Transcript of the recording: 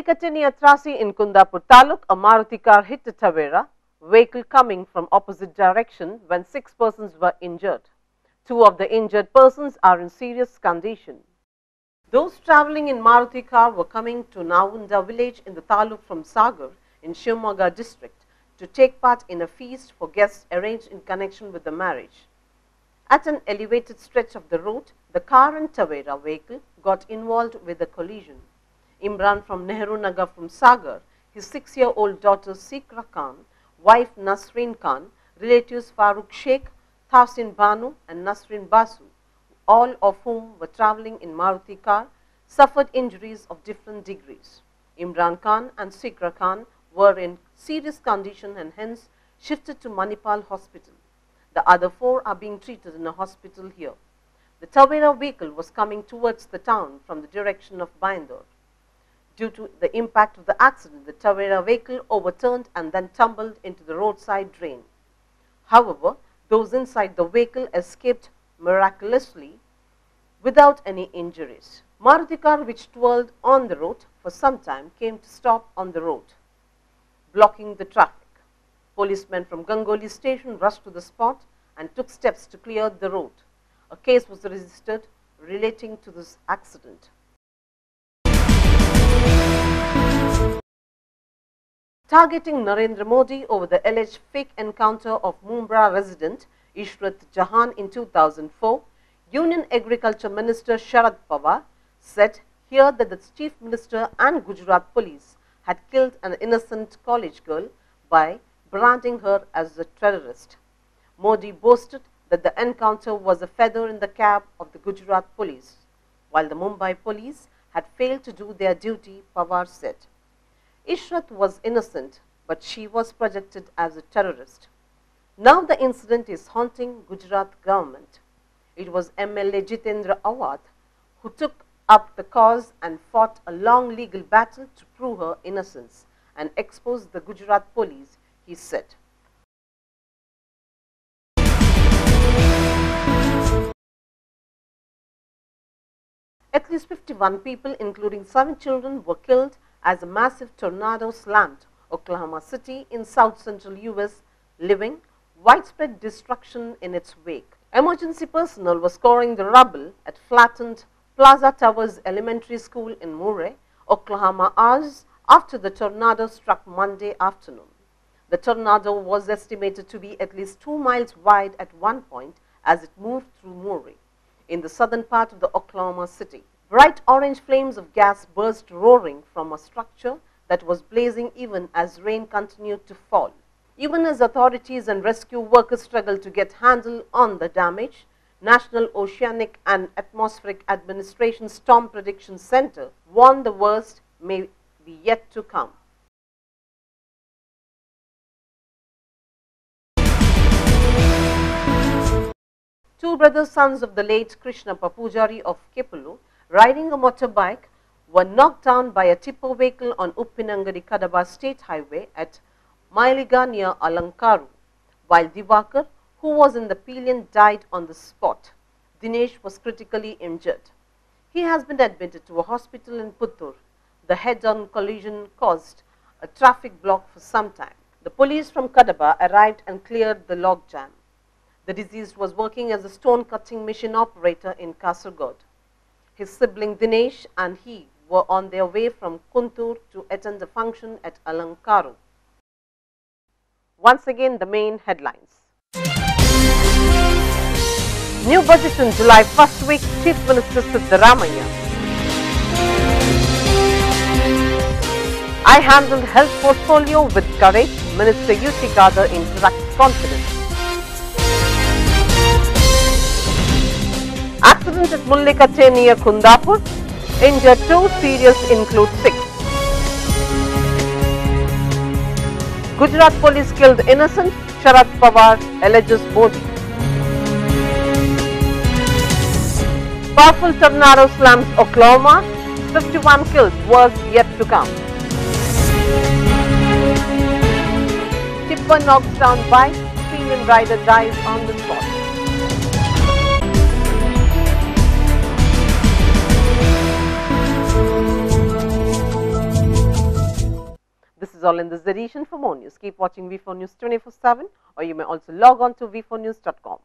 Mullikateni Atrasi in Kundapur Taluk, a Maruti car hit a Tavera vehicle coming from opposite direction when 6 persons were injured. 2 of the injured persons are in serious condition. Those travelling in Maruti car were coming to Navunda village in the Taluk from Sagar in Shivamogga district to take part in a feast for guests arranged in connection with the marriage. At an elevated stretch of the road, the car and Tavera vehicle got involved with the collision. Imran from Nehru Nagar from Sagar, his 6-year-old daughter Sikra Khan, wife Nasreen Khan, relatives Farooq Sheikh, Tahsin Banu and Nasreen Basu, all of whom were travelling in Maruti car, suffered injuries of different degrees. Imran Khan and Sikra Khan were in serious condition and hence shifted to Manipal Hospital. The other 4 are being treated in a hospital here. The Tavera vehicle was coming towards the town from the direction of Bandur. Due to the impact of the accident, the Tavera vehicle overturned and then tumbled into the roadside drain. However, those inside the vehicle escaped miraculously without any injuries. Maruti car, which twirled on the road for some time, came to stop on the road, blocking the traffic. Policemen from Gangoli station rushed to the spot and took steps to clear the road. A case was registered relating to this accident. Targeting Narendra Modi over the alleged fake encounter of Mumbai resident Ishrat Jahan in 2004, Union Agriculture Minister Sharad Pawar said here that the Chief Minister and Gujarat Police had killed an innocent college girl by branding her as a terrorist. Modi boasted that the encounter was a feather in the cap of the Gujarat Police, while the Mumbai Police had failed to do their duty, Pawar said. Ishrat was innocent, but she was projected as a terrorist. Now the incident is haunting Gujarat government. It was MLA Jitendra Awad who took up the cause and fought a long legal battle to prove her innocence and expose the Gujarat police, he said. At least 51 people, including 7 children, were killed as a massive tornado slammed Oklahoma City in south central US, leaving widespread destruction in its wake. Emergency personnel were scouring the rubble at flattened Plaza Towers Elementary School in Murray, Oklahoma, hours after the tornado struck Monday afternoon. The tornado was estimated to be at least 2 miles wide at one point as it moved through Murray, in the southern part of the Oklahoma City. Bright orange flames of gas burst roaring from a structure that was blazing even as rain continued to fall. Even as authorities and rescue workers struggled to get handle on the damage, National Oceanic and Atmospheric Administration Storm Prediction Center warned the worst may be yet to come. Two brothers, sons of the late Krishna Pujari of Kepulu, riding a motorbike, were knocked down by a tipper vehicle on Uppinangadi Kadaba State Highway at Mailiga near Alankaru, while Divakar, who was in the pillion, died on the spot. Dinesh was critically injured. He has been admitted to a hospital in Puttur. The head-on collision caused a traffic block for some time. The police from Kadaba arrived and cleared the logjam. The deceased was working as a stone-cutting machine operator in Kasaragod. His sibling Dinesh and he were on their way from Kuntur to attend a function at Alankaru. Once again, the main headlines. New budget in July first week, Chief Minister Siddaramaiah. I handled health portfolio with courage, Minister U.T. Khadar interacts confidence. Accident at Mullikateni near Kundapur, injured 2, serious include 6. Gujarat police killed innocent, Sharad Pawar alleges Modi. Powerful tornado slams Oklahoma, 51 killed, worse yet to come. Tipper knocks down bike, female rider dies on the spot. is all in this edition. For more news, keep watching V4 News 24/7, or you may also log on to v4news.com.